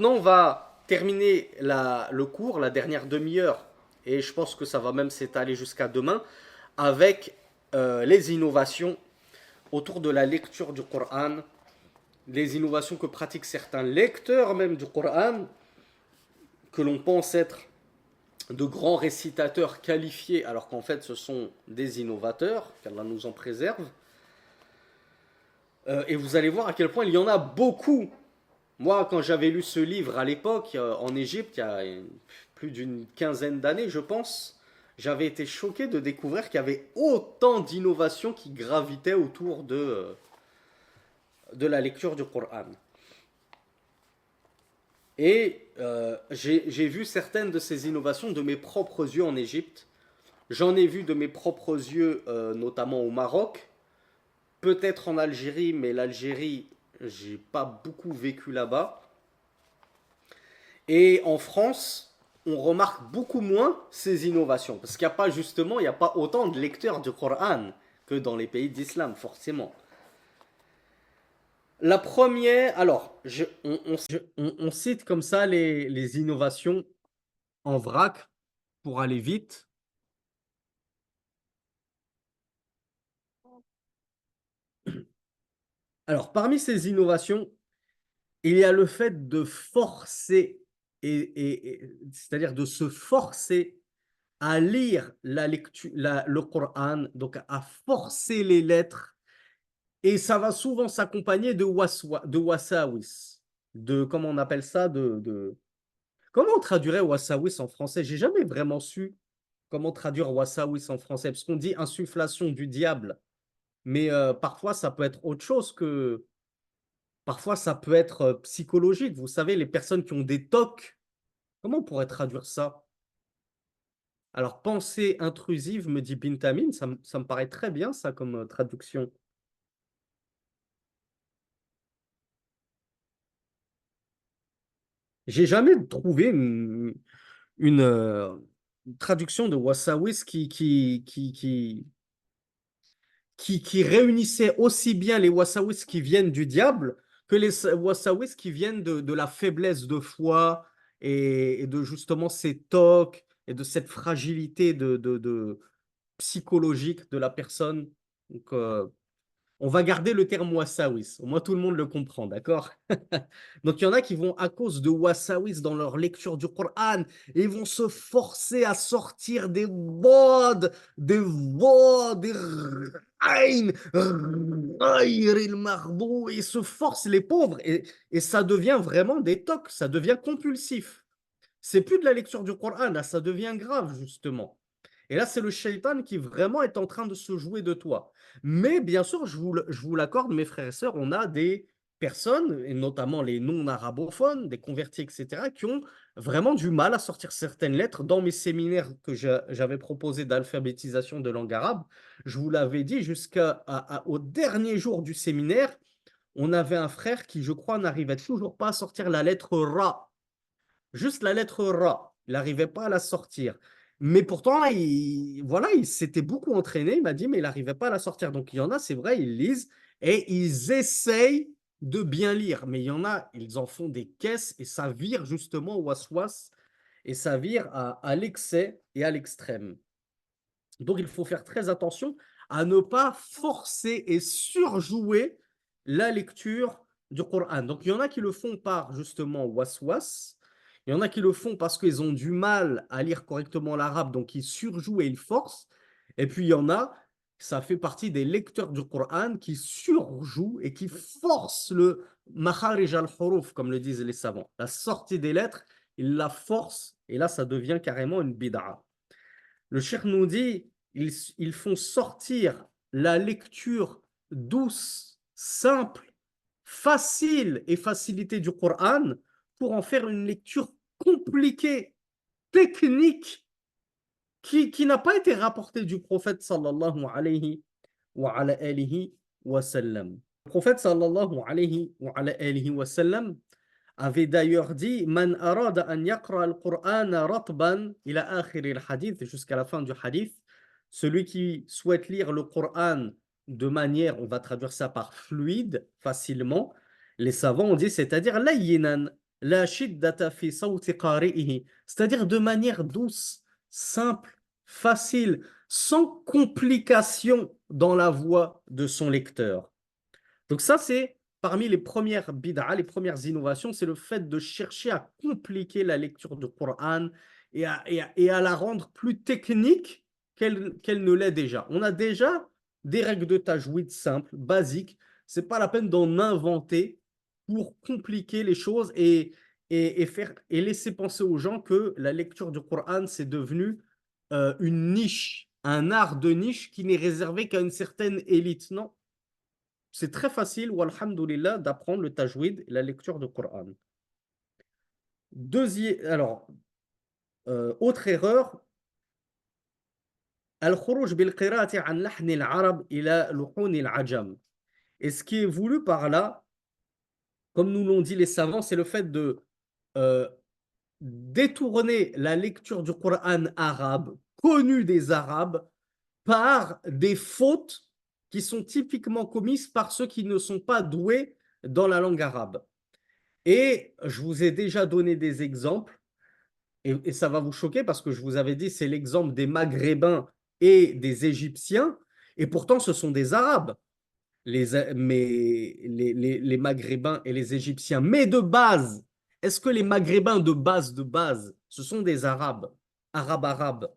Maintenant, on va terminer le cours, la dernière demi-heure, et je pense que ça va même s'étaler jusqu'à demain, avec les innovations autour de la lecture du Coran, les innovations que pratiquent certains lecteurs même du Coran, que l'on pense être de grands récitateurs qualifiés, alors qu'en fait ce sont des innovateurs, qu'Allah nous en préserve. Et vous allez voir à quel point il y en a beaucoup. Moi, quand j'avais lu ce livre à l'époque, en Égypte, il y a plus d'une quinzaine d'années, je pense, j'avais été choqué de découvrir qu'il y avait autant d'innovations qui gravitaient autour de la lecture du Coran. Et j'ai vu certaines de ces innovations de mes propres yeux en Égypte. J'en ai vu de mes propres yeux, notamment au Maroc, peut-être en Algérie, mais l'Algérie, j'ai pas beaucoup vécu là-bas. Et en France, on remarque beaucoup moins ces innovations, parce qu'il n'y a pas justement, il n'y a pas autant de lecteurs du Coran que dans les pays d'islam, forcément. La première, alors, on cite comme ça les innovations en vrac pour aller vite. Alors, parmi ces innovations, il y a le fait de forcer, c'est-à-dire de se forcer à lire la lecture, le Coran, donc à forcer les lettres, et ça va souvent s'accompagner de wasawis, comment on appelle ça, comment on traduirait wasawis en français? J'ai jamais vraiment su comment traduire wasawis en français, parce qu'on dit insufflation du diable, mais parfois ça peut être autre chose parfois ça peut être psychologique. Vous savez, les personnes qui ont des tocs, comment on pourrait traduire ça? Alors, pensée intrusive, me dit Bintamin, ça me paraît très bien, ça, comme traduction. J'ai jamais trouvé une traduction de Wassawis qui réunissait aussi bien les Wassawis qui viennent du diable que les Wassawis qui viennent de la faiblesse de foi et de justement ces tocs et de cette fragilité psychologique de la personne. Donc, on va garder le terme wasawis. Au moins, tout le monde le comprend, d'accord? Donc, il y en a qui vont, à cause de wasawis dans leur lecture du Coran, ils vont se forcer à sortir des vod, des raïn, il mardou, ils se forcent, les pauvres, et ça devient vraiment des tocs, ça devient compulsif. C'est plus de la lecture du Coran, là, ça devient grave, justement. Et là, c'est le shaitan qui vraiment est en train de se jouer de toi. Mais bien sûr, je vous l'accorde, mes frères et sœurs, on a des personnes, et notamment les non-arabophones, des convertis, etc., qui ont vraiment du mal à sortir certaines lettres. Dans mes séminaires que j'avais proposés d'alphabétisation de langue arabe, je vous l'avais dit, jusqu'au dernier jour du séminaire, on avait un frère qui, je crois, n'arrivait toujours pas à sortir la lettre Ra. Juste la lettre Ra. Il n'arrivait pas à la sortir. Mais pourtant, voilà, il s'était beaucoup entraîné. Il m'a dit, mais il n'arrivait pas à la sortir. Donc, il y en a, c'est vrai, ils lisent et ils essayent de bien lire. Mais il y en a, ils en font des caisses et ça vire justement au waswas et ça vire à l'excès et à l'extrême. Donc, il faut faire très attention à ne pas forcer et surjouer la lecture du Coran. Donc, il y en a qui le font par justement waswas. Il y en a qui le font parce qu'ils ont du mal à lire correctement l'arabe, donc ils surjouent et ils forcent. Et puis, il y en a, ça fait partie des lecteurs du Coran qui surjouent et qui forcent le makharij al-huruf, comme le disent les savants. La sortie des lettres, ils la forcent et là, ça devient carrément une bid'a. Le cheikh nous dit, ils font sortir la lecture douce, simple, facile et facilitée du Coran pour en faire une lecture compliquée, technique, qui n'a pas été rapportée du prophète sallallahu alayhi wa ala alihi wa sallam. Le prophète sallallahu alayhi wa ala alihi wa sallam avait d'ailleurs dit Man arada an yaqra al-Qur'an ratban ila akhir al-hadith, jusqu'à la fin du hadith, celui qui souhaite lire le Coran de manière, on va traduire ça par fluide, facilement, les savants ont dit, c'est-à-dire layyinan, La shiddata fi sawti qari'ihi, c'est-à-dire de manière douce, simple, facile, sans complication dans la voix de son lecteur. Donc ça, c'est parmi les premières bid'a, les premières innovations, c'est le fait de chercher à compliquer la lecture du Coran et à la rendre plus technique qu'elle ne l'est déjà. On a déjà des règles de tajwid simples, basiques. C'est pas la peine d'en inventer pour compliquer les choses et laisser penser aux gens que la lecture du Coran, c'est devenu une niche, un art de niche qui n'est réservé qu'à une certaine élite. Non, c'est très facile, walhamdulillah, d'apprendre le tajwid, la lecture du Coran. Alors, autre erreur, al-khuruj bil-qira'ati an lahni al-arab ila luhuni al-ajam. Et ce qui est voulu par là, comme nous l'ont dit les savants, c'est le fait de euh, détourner la lecture du Coran arabe, connu des Arabes, par des fautes qui sont typiquement commises par ceux qui ne sont pas doués dans la langue arabe. Et je vous ai déjà donné des exemples, et ça va vous choquer parce que je vous avais dit, c'est l'exemple des Maghrébins et des Égyptiens, et pourtant ce sont des Arabes, les Maghrébins et les Égyptiens. Mais de base, est-ce que les Maghrébins de base, ce sont des Arabes, Arabes?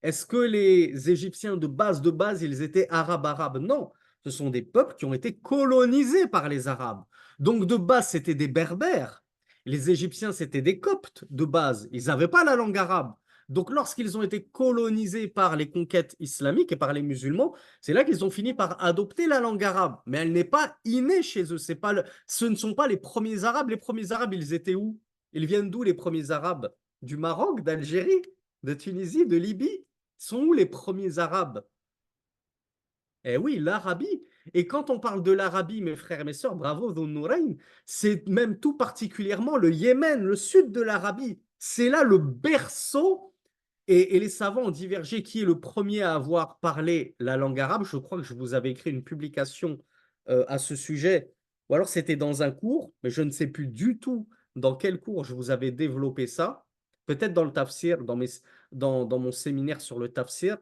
Est-ce que les Égyptiens de base, ils étaient arabes? Non, ce sont des peuples qui ont été colonisés par les Arabes. Donc de base, c'était des Berbères. Les Égyptiens, c'était des Coptes de base. Ils n'avaient pas la langue arabe. Donc lorsqu'ils ont été colonisés par les conquêtes islamiques et par les musulmans, c'est là qu'ils ont fini par adopter la langue arabe. Mais elle n'est pas innée chez eux. Ce ne sont pas les premiers Arabes. Les premiers Arabes, ils étaient où? Ils viennent d'où les premiers Arabes? Du Maroc, d'Algérie, de Tunisie, de Libye? Sont où les premiers Arabes? Eh oui, l'Arabie. Et quand on parle de l'Arabie, mes frères et mes sœurs, bravo, Dhun Nourayn, c'est même tout particulièrement le Yémen, le sud de l'Arabie. C'est là le berceau. Et les savants ont divergé qui est le premier à avoir parlé la langue arabe. Je crois que je vous avais écrit une publication à ce sujet. Ou alors c'était dans un cours, mais je ne sais plus du tout dans quel cours je vous avais développé ça. Peut-être dans le tafsir, dans mon séminaire sur le tafsir.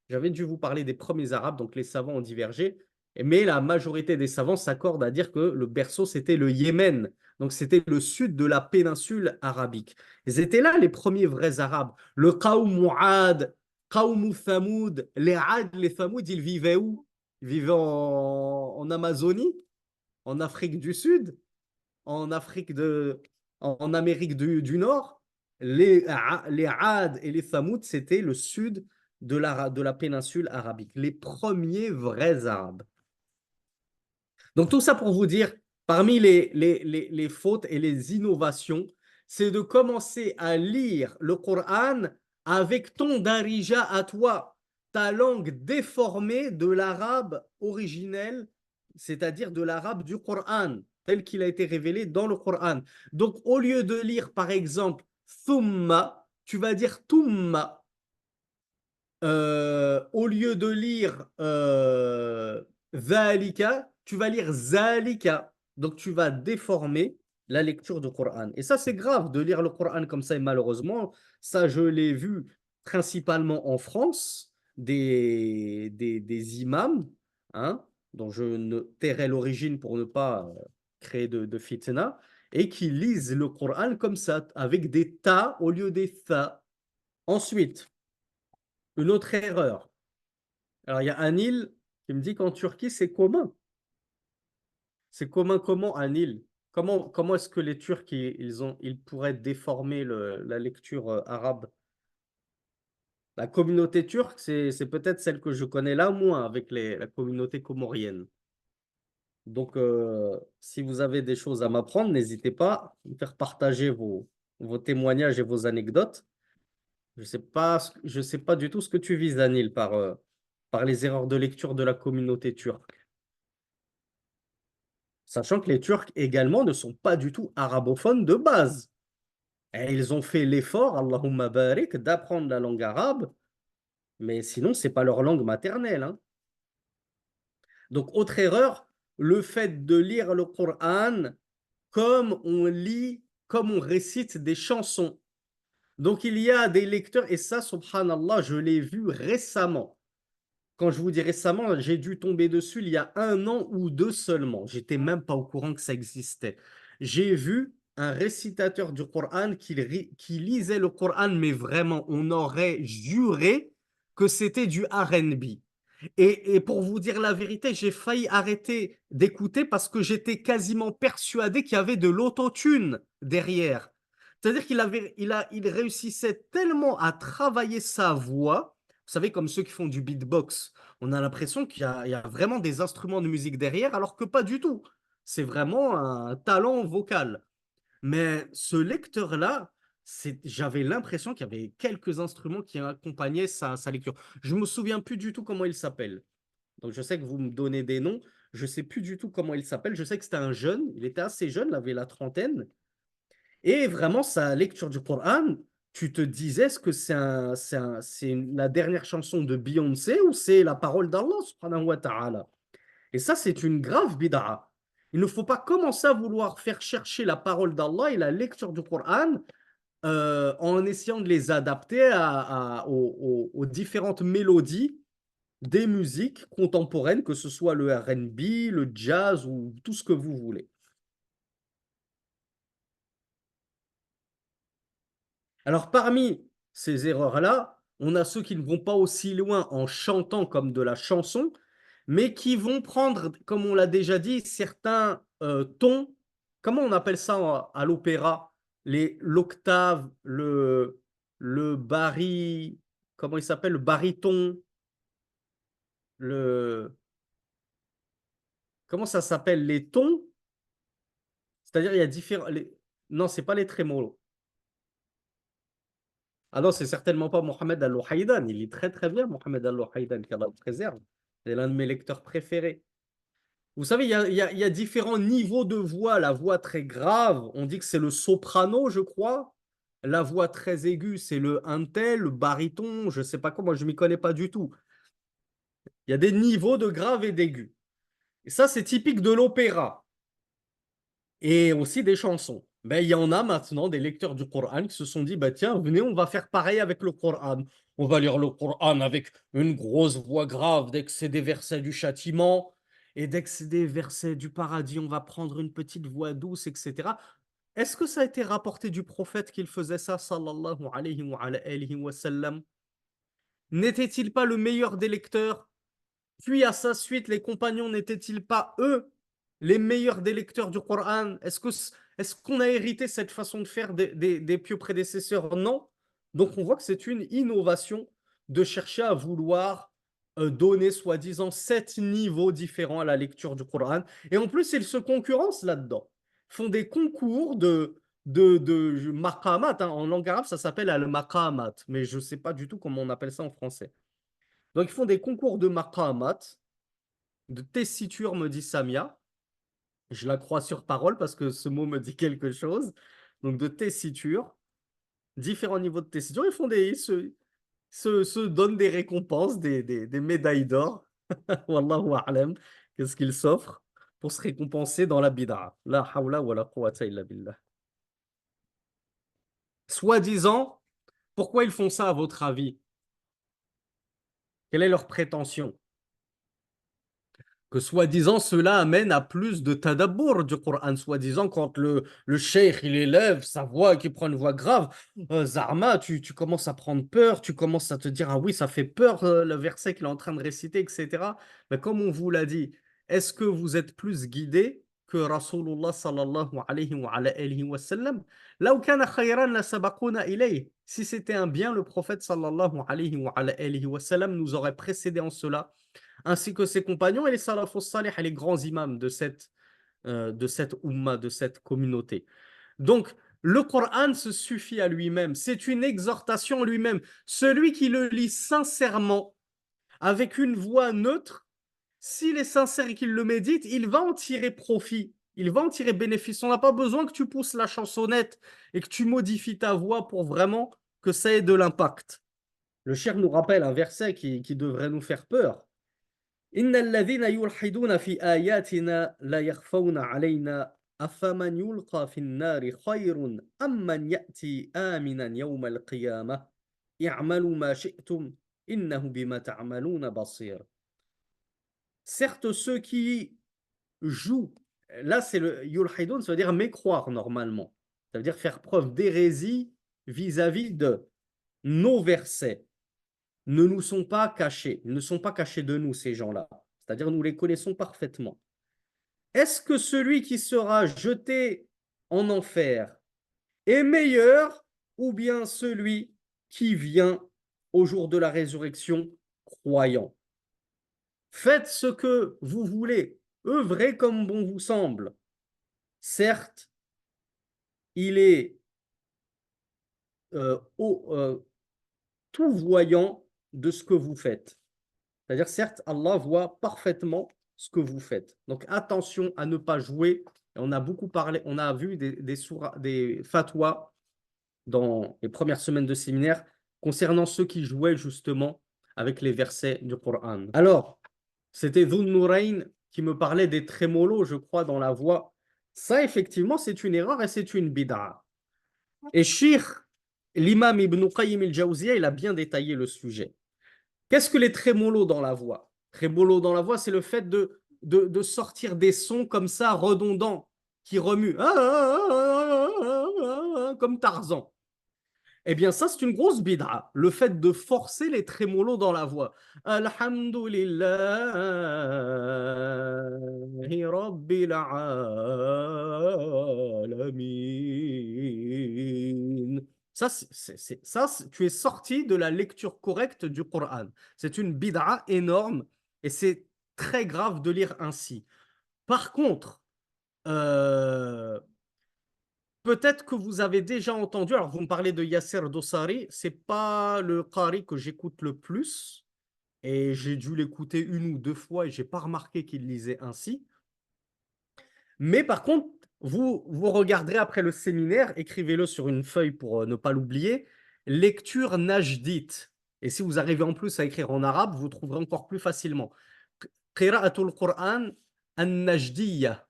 J'avais dû vous parler des premiers Arabes, donc les savants ont divergé. Mais la majorité des savants s'accordent à dire que le berceau, c'était le Yémen. Donc c'était le sud de la péninsule arabique. Ils étaient là les premiers vrais Arabes. Le Qawm Ad, Qawm Thamoud, les Ad, les Thamoud, ils vivaient où? Ils vivaient en Amazonie, en Afrique du Sud, en Amérique du Nord. Les Ad et les Thamoud, c'était le sud de la péninsule arabique. Les premiers vrais Arabes. Donc tout ça pour vous dire, parmi les fautes et les innovations, c'est de commencer à lire le Coran avec ton darija à toi, ta langue déformée de l'arabe originel, c'est-à-dire de l'arabe du Coran, tel qu'il a été révélé dans le Coran. Donc au lieu de lire par exemple thumma, tu vas dire tumma. Au lieu de lire Zalika, tu vas lire Zalika. Donc tu vas déformer la lecture du Coran. Et ça, c'est grave de lire le Coran comme ça. Et malheureusement, ça, je l'ai vu principalement en France, des imams, hein, dont je ne tairai l'origine pour ne pas créer de fitna, et qui lisent le Coran comme ça, avec des ta au lieu des tha. Ensuite, une autre erreur. Alors, il y a Anil qui me dit qu'en Turquie, c'est commun. C'est commun comment, Anil? Comment est-ce que les Turcs, ils pourraient déformer la lecture arabe? La communauté turque, c'est peut-être celle que je connais là moins avec la communauté comorienne. Donc, si vous avez des choses à m'apprendre, n'hésitez pas à me faire partager vos témoignages et vos anecdotes. Je sais pas du tout ce que tu vises, Anil, par les erreurs de lecture de la communauté turque. Sachant que les Turcs également ne sont pas du tout arabophones de base. Et ils ont fait l'effort, Allahumma barik, d'apprendre la langue arabe, mais sinon, c'est pas leur langue maternelle, hein. Donc, autre erreur, le fait de lire le Coran comme on lit comme on récite des chansons. Donc il y a des lecteurs, et ça, subhanallah, je l'ai vu récemment. Quand je vous dis récemment, j'ai dû tomber dessus il y a 1 an ou 2 seulement. J'étais même pas au courant que ça existait. J'ai vu un récitateur du Coran qui lisait le Coran, mais vraiment, on aurait juré que c'était du R&B. Et pour vous dire la vérité, j'ai failli arrêter d'écouter parce que j'étais quasiment persuadé qu'il y avait de l'autotune derrière. C'est-à-dire il réussissait tellement à travailler sa voix. Vous savez, comme ceux qui font du beatbox, on a l'impression il y a vraiment des instruments de musique derrière, alors que pas du tout. C'est vraiment un talent vocal. Mais ce lecteur-là, j'avais l'impression qu'il y avait quelques instruments qui accompagnaient sa lecture. Je me souviens plus du tout comment il s'appelle. Donc je sais que vous me donnez des noms. Je sais plus du tout comment il s'appelle. Je sais que c'était un jeune. Il était assez jeune, il avait la trentaine. Et vraiment, sa lecture du Coran, tu te disais, est-ce que la dernière chanson de Beyoncé ou c'est la parole d'Allah subhanahu wa ta'ala? Et ça, c'est une grave bid'a. Il ne faut pas commencer à vouloir faire chercher la parole d'Allah et la lecture du Coran en essayant de les adapter aux différentes mélodies des musiques contemporaines, que ce soit le R&B, le jazz ou tout ce que vous voulez. Alors, parmi ces erreurs-là, on a ceux qui ne vont pas aussi loin en chantant comme de la chanson, mais qui vont prendre, comme on l'a déjà dit, certains tons. Comment on appelle ça à l'opéra? L'octave, le comment il s'appelle? Le baryton, le, comment ça s'appelle? Les tons, c'est-à-dire il y a différents, non, c'est pas les trémolos. Ah non, c'est certainement pas Mohamed Al-Louhaïdan. Il est très très bien, Mohamed Al-Louhaïdan, qu'Allah le préserve. C'est l'un de mes lecteurs préférés. Vous savez, il y a différents niveaux de voix. La voix très grave, on dit que c'est le soprano, je crois. La voix très aiguë, c'est le intel, le baryton, je ne sais pas quoi, moi je ne m'y connais pas du tout. Il y a des niveaux de grave et d'aigu. Et ça, c'est typique de l'opéra et aussi des chansons. Ben, il y en a maintenant des lecteurs du Coran qui se sont dit, bah, tiens, venez, on va faire pareil avec le Coran. On va lire le Coran avec une grosse voix grave dès que c'est des versets du châtiment. Et dès que c'est des versets du paradis, on va prendre une petite voix douce, etc. Est-ce que ça a été rapporté du prophète qu'il faisait ça, sallallahu alayhi wa sallam? N'était-il pas le meilleur des lecteurs? Puis à sa suite, les compagnons n'étaient-ils pas eux les meilleurs des lecteurs du Coran? Est-ce qu'on a hérité cette façon de faire des pieux prédécesseurs? Non. Donc on voit que c'est une innovation de chercher à vouloir donner soi-disant 7 niveaux différents à la lecture du Coran. Et en plus, ils se concurrencent là-dedans. Ils font des concours de maqamat, hein. En langue arabe, ça s'appelle al-maqamat, mais je ne sais pas du tout comment on appelle ça en français. Donc, ils font des concours de maqamat, de tessiture, me dit Samia. Je la crois sur parole parce que ce mot me dit quelque chose. Donc, de tessiture, différents niveaux de tessiture. Ils se donnent des récompenses, des médailles d'or. Wallahu a'lam. Qu'est-ce qu'ils s'offrent pour se récompenser dans la bid'a? La hawla wa la quwwata illa billah. Soi-disant, pourquoi ils font ça à votre avis? Quelle est leur prétention? Que soi-disant cela amène à plus de tadabbour du Coran, soi-disant quand le cheikh il élève sa voix, qui prend une voix grave, Zarma, tu commences à prendre peur, tu commences à te dire, ah oui, ça fait peur le verset qu'il est en train de réciter, etc. Mais comme on vous l'a dit, est-ce que vous êtes plus guidé que Rasulullah sallallahu alayhi wa sallam? Law kana khayran la sabaquna ilayh. Si c'était un bien, le prophète sallallahu alayhi wa sallam nous aurait précédé en cela, ainsi que ses compagnons et les salafos salih et les grands imams de cette umma, de cette communauté. Donc, le Coran se suffit à lui-même, c'est une exhortation à lui-même. Celui qui le lit sincèrement, avec une voix neutre, s'il est sincère et qu'il le médite, il va en tirer profit, il va en tirer bénéfice. On n'a pas besoin que tu pousses la chansonnette et que tu modifies ta voix pour vraiment que ça ait de l'impact. Le cher nous rappelle un verset qui devrait nous faire peur. إن الذين يلحدون في آياتنا لا يخفون علينا أفمن يلقى في النار خير أم من يأتي آمنا يوم القيامة اعملوا ما شئتم إنه بما تعملون بصير. Certes, ceux qui jouent, là c'est le yulhidun, ça veut dire mécroire normalement. Ça veut dire faire preuve d'hérésie vis-à-vis de nos versets. Ne nous sont pas cachés, ils ne sont pas cachés de nous ces gens-là. C'est-à-dire nous les connaissons parfaitement. Est-ce que celui qui sera jeté en enfer est meilleur ou bien celui qui vient au jour de la résurrection croyant? Faites ce que vous voulez, œuvrez comme bon vous semble. Certes, il est tout voyant de ce que vous faites. C'est-à-dire, certes, Allah voit parfaitement ce que vous faites. Donc, attention à ne pas jouer. On a beaucoup parlé, on a vu des fatwas dans les premières semaines de séminaire concernant ceux qui jouaient justement avec les versets du Coran. Alors, c'était Dhun Nurayn qui me parlait des trémolos, je crois, dans la voix. Ça, effectivement, c'est une erreur et c'est une bid'a. Et Cheikh, l'imam Ibn Qayyim al-Jawziyya, il a bien détaillé le sujet. Qu'est-ce que les trémolos dans la voix? Trémolos dans la voix, c'est le fait de sortir des sons comme ça, redondants, qui remuent, comme Tarzan. Eh bien, ça, c'est une grosse bid'a, le fait de forcer les trémolos dans la voix. Alhamdulillahi Rabbil Alamin. Tu es sorti de la lecture correcte du Coran. C'est une bid'a énorme et c'est très grave de lire ainsi. Par contre, euh, peut-être que vous avez déjà entendu, alors vous me parlez de Yasser Dossari, c'est pas le qari que j'écoute le plus, et j'ai dû l'écouter une ou deux fois et j'ai pas remarqué qu'il lisait ainsi. Mais par contre, vous regarderez après le séminaire, écrivez-le sur une feuille pour ne pas l'oublier, lecture najdite. Et si vous arrivez en plus à écrire en arabe, vous trouverez encore plus facilement. Qira'atul Qur'an an-najdiyya.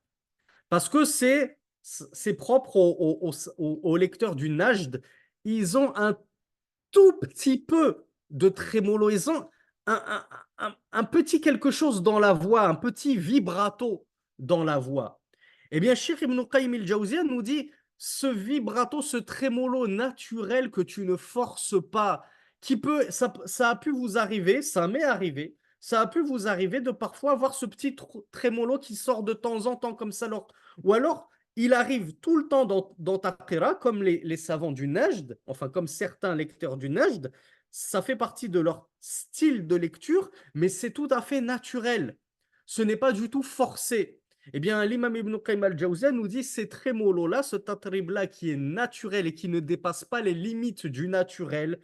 Parce que c'est propre aux lecteurs du Najd. Ils ont un tout petit peu de trémolo. Ils ont un petit quelque chose dans la voix, un petit vibrato dans la voix. Eh bien, Cheikh Ibn Qayyim al-Jawziyya nous dit ce vibrato, ce trémolo naturel que tu ne forces pas, ça a pu vous arriver, ça m'est arrivé, ça a pu vous arriver de parfois avoir ce petit trémolo qui sort de temps en temps comme ça. Ou alors, il arrive tout le temps dans ta qira, comme les savants du Najd, enfin comme certains lecteurs du Najd, ça fait partie de leur style de lecture, mais c'est tout à fait naturel. Ce n'est pas du tout forcé. Eh bien, l'imam Ibn Qayyim al-Jawziyya nous dit ces trémolos-là, ce tatrib-là qui est naturel et qui ne dépasse pas les limites du naturel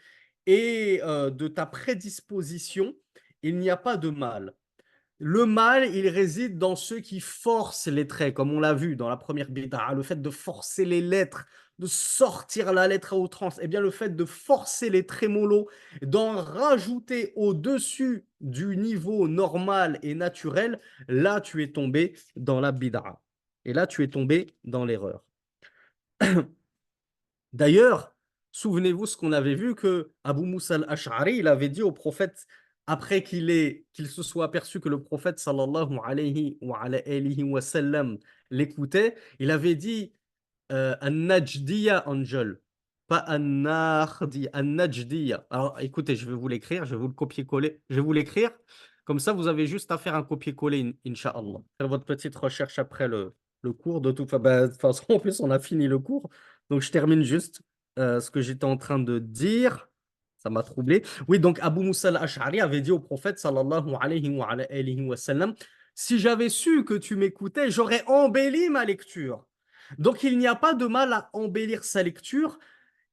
et de ta prédisposition, il n'y a pas de mal. Le mal, il réside dans ceux qui forcent les traits, comme on l'a vu dans la première bid'a, le fait de forcer les lettres, de sortir la lettre à outrance. Eh bien, le fait de forcer les trémolos, d'en rajouter au-dessus du niveau normal et naturel, là, tu es tombé dans la bid'a. Et là, tu es tombé dans l'erreur. D'ailleurs, souvenez-vous ce qu'on avait vu que Abu Moussa al-Ash'ari, il avait dit au prophète, après qu'il se soit aperçu que le prophète sallallahu alayhi wa sallam l'écoutait, il avait dit An-Najdiya Angel, pas An-Nakhdi, An-Najdiya. Alors écoutez, je vais vous l'écrire, je vais vous le copier-coller, je vais vous l'écrire, comme ça vous avez juste à faire un copier-coller, Inch'Allah. Faire votre petite recherche après le cours. De toute façon, en plus, on a fini le cours. Donc, je termine juste ce que j'étais en train de dire. Ça m'a troublé. Oui, donc Abu Moussa al-Ash'ari avait dit au prophète, sallallahu alayhi wa sallam, si j'avais su que tu m'écoutais, j'aurais embelli ma lecture. Donc, il n'y a pas de mal à embellir sa lecture,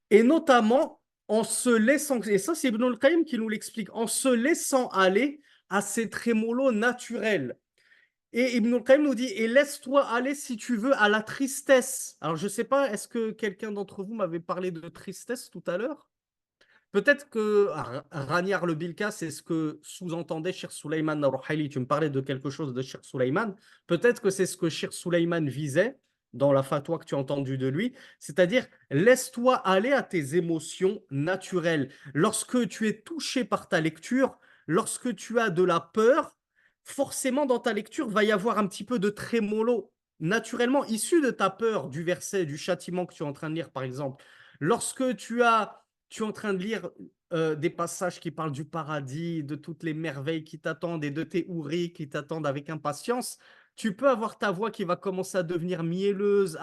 et notamment en se laissant, et ça c'est Ibn al-Qayyim qui nous l'explique, en se laissant aller à ces trémolos naturels. Et Ibn al-Qayyim nous dit, et laisse-toi aller si tu veux à la tristesse. Alors je ne sais pas, est-ce que quelqu'un d'entre vous m'avait parlé de tristesse tout à l'heure? Peut-être que Raniar le Bilka, c'est ce que sous-entendait Shir Sulaiman al-Ruhaili. Tu me parlais de quelque chose de Shir Sulaiman. Peut-être que c'est ce que Shir Sulaiman visait. dans la fatwa que tu as entendue de lui, c'est-à-dire laisse-toi aller à tes émotions naturelles. Lorsque tu es touché par ta lecture, lorsque tu as de la peur, forcément dans ta lecture va y avoir un petit peu de trémolo naturellement issu de ta peur du verset, du châtiment que tu es en train de lire par exemple. Lorsque tu es en train de lire des passages qui parlent du paradis, de toutes les merveilles qui t'attendent et de tes houris qui t'attendent avec impatience, tu peux avoir ta voix qui va commencer à devenir mielleuse,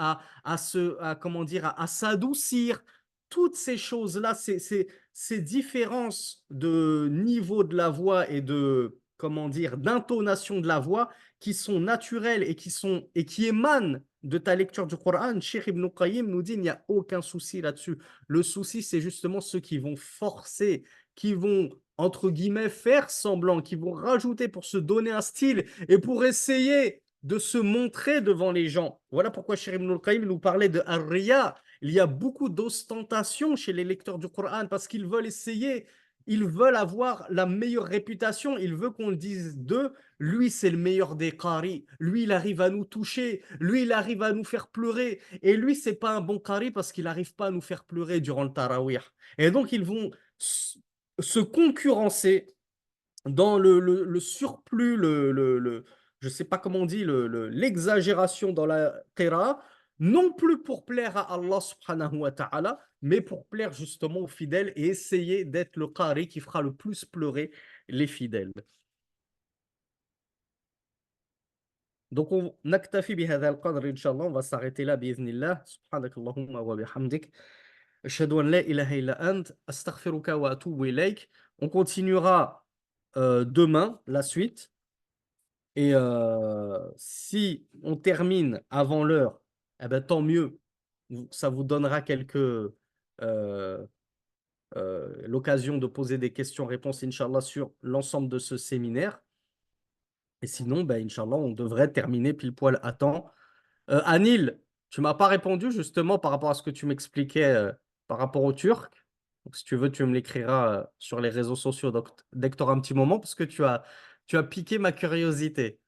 comment dire, à s'adoucir. Toutes ces choses-là, ces différences de niveau de la voix et de, comment dire, d'intonation de la voix qui sont naturelles et qui émanent de ta lecture du Coran, Cheikh Ibn Qayyim nous dit il n'y a aucun souci là-dessus. Le souci, c'est justement ceux qui vont forcer, qui vont, entre guillemets, faire semblant, qui vont rajouter pour se donner un style et pour essayer de se montrer devant les gens. Voilà pourquoi Cheikh Ibn Qayyim nous parlait de Ar-Riya. Il y a beaucoup d'ostentation chez les lecteurs du Coran parce qu'ils veulent essayer, ils veulent avoir la meilleure réputation, ils veulent qu'on dise d'eux lui, c'est le meilleur des qari. Lui, il arrive à nous toucher. Lui, il arrive à nous faire pleurer. Et lui, c'est pas un bon qari parce qu'il n'arrive pas à nous faire pleurer durant le tarawih. Et donc, ils vont se concurrencer dans le surplus, je sais pas comment on dit, l'exagération dans la qira, non plus pour plaire à Allah subhanahu wa ta'ala, mais pour plaire justement aux fidèles et essayer d'être le qari qui fera le plus pleurer les fidèles. Donc, on naktafi bihadha al-qadr, Inch'Allah. On va s'arrêter là, biiznillah. Subhanak Allahumma wa bihamdik. Ashhadu an la ilaha illa ant. Astaghfiruka wa atubu ilayk. On continuera demain la suite. Et si on termine avant l'heure, eh ben, tant mieux. Ça vous donnera l'occasion de poser des questions-réponses, Inch'Allah, sur l'ensemble de ce séminaire. Et sinon, ben, Inch'Allah, on devrait terminer pile poil à temps. Anil, tu m'as pas répondu justement par rapport à ce que tu m'expliquais par rapport au Turc. Donc, si tu veux, tu me l'écriras sur les réseaux sociaux dès que tu auras un petit moment, parce que tu as piqué ma curiosité.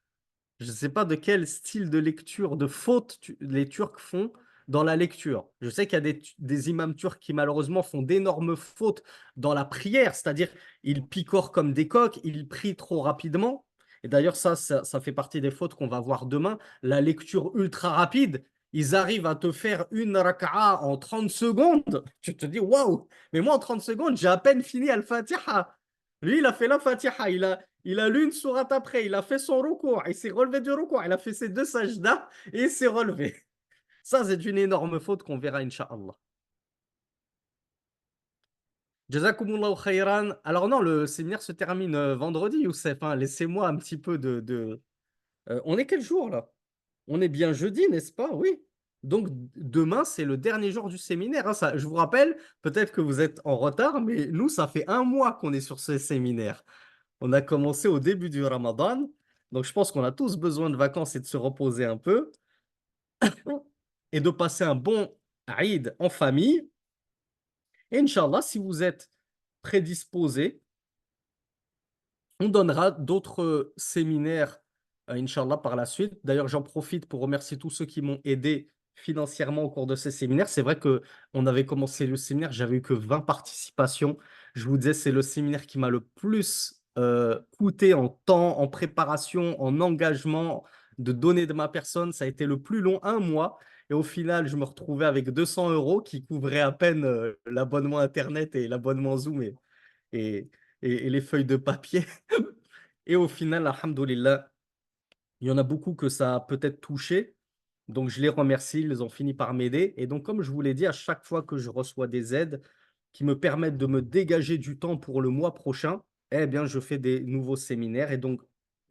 Je ne sais pas de quel style de lecture, de faute les Turcs font dans la lecture. Je sais qu'il y a des imams turcs qui malheureusement font d'énormes fautes dans la prière, c'est-à-dire ils picorent comme des coqs, ils prient trop rapidement. Et d'ailleurs, ça fait partie des fautes qu'on va voir demain. La lecture ultra rapide, ils arrivent à te faire une raka'a en 30 secondes. Tu te dis, waouh, mais moi en 30 secondes, j'ai à peine fini Al-Fatiha. Lui, il a fait la Fatiha, il a lu une sourate après, il a fait son recours, il s'est relevé du recours, il a fait ses deux sajdas et il s'est relevé. Ça, c'est une énorme faute qu'on verra, Inch'Allah. Jazakumullahu khayran. Alors non, le séminaire se termine vendredi, Youssef, hein. Laissez-moi un petit peu on est quel jour là? On est bien jeudi, n'est-ce pas? Oui. Donc demain, c'est le dernier jour du séminaire, hein. Je vous rappelle, peut-être que vous êtes en retard, mais nous, ça fait un mois qu'on est sur ce séminaire. On a commencé au début du Ramadan. Donc, je pense qu'on a tous besoin de vacances et de se reposer un peu et de passer un bon Eid en famille. Et Inch'Allah, si vous êtes prédisposés, on donnera d'autres séminaires, Inch'Allah, par la suite. D'ailleurs, j'en profite pour remercier tous ceux qui m'ont aidé financièrement au cours de ces séminaires. C'est vrai qu'on avait commencé le séminaire, j'avais eu que 20 participations. Je vous disais, c'est le séminaire qui m'a le plus coûté en temps, en préparation, en engagement, de donner de ma personne. Ça a été le plus long, un mois. Et au final, je me retrouvais avec 200 euros qui couvraient à peine l'abonnement Internet et l'abonnement Zoom et, et les feuilles de papier. Et au final, alhamdoulilah, il y en a beaucoup que ça a peut-être touché. Donc, je les remercie. Ils ont fini par m'aider. Et donc, comme je vous l'ai dit, à chaque fois que je reçois des aides qui me permettent de me dégager du temps pour le mois prochain, eh bien, je fais des nouveaux séminaires. Et donc,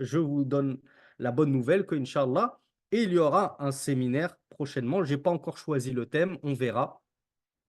je vous donne la bonne nouvelle que, Inch'Allah, et il y aura un séminaire prochainement. Je n'ai pas encore choisi le thème. On verra.